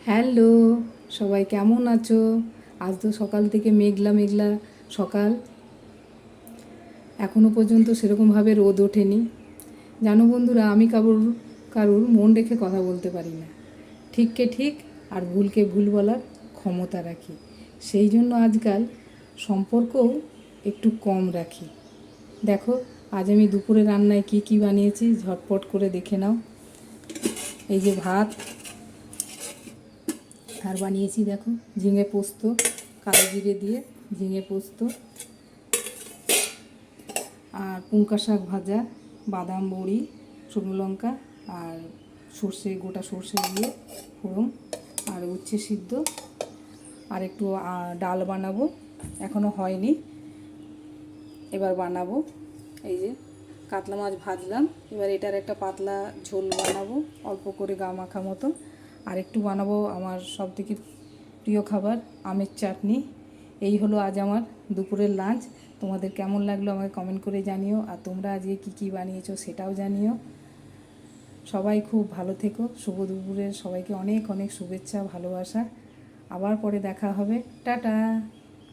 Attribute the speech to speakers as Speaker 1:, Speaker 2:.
Speaker 1: Hello, সবাই কেমন আছো? আজ তো সকাল থেকে মেঘলা মেঘলা সকাল, এখনও পর্যন্ত সেরকমভাবে রোদ ওঠেনি। জানো বন্ধুরা, আমি কারুর মন রেখে কথা বলতে পারি না। ঠিককে ঠিক আর ভুলকে ভুল বলার ক্ষমতা রাখি। সেই জন্য আজকাল সম্পর্কও একটু কম রাখি। দেখো, আজ আমি দুপুরে রান্নায় কি কি বানিয়েছি ঝটপট করে দেখে নাও। এই যে ভাত, আর বানিয়েছি দেখো ঝিঙে পোস্ত, কালো জিরে দিয়ে ঝিঙে পোস্ত, আর পুঙ্কা শাক ভাজা, বাদাম বড়ি, শুকনো লঙ্কা আর সর্ষে, গোটা সর্ষে দিয়ে ফোড়ন, আর উচ্ছে সিদ্ধ, আর একটু ডাল বানাবো, এখনও হয়নি, এবার বানাবো। এই যে কাতলা মাছ ভাজলাম, এবার এটার একটা পাতলা ঝোল বানাবো, অল্প করে গা মাখা মতো। আর একটু বানাবো আমার সবথেকে প্রিয় খাবার, আমের চাটনি। এই হলো আজ আমার দুপুরের লাঞ্চ। তোমাদের কেমন লাগলো আমাকে কমেন্ট করে জানিও, আর তোমরা আজকে কী কী বানিয়েছো সেটাও জানিও। সবাই খুব ভালো থেকো। শুভ দুপুরের সবাইকে অনেক অনেক শুভেচ্ছা, ভালোবাসা। আবার পরে দেখা হবে। টাটা।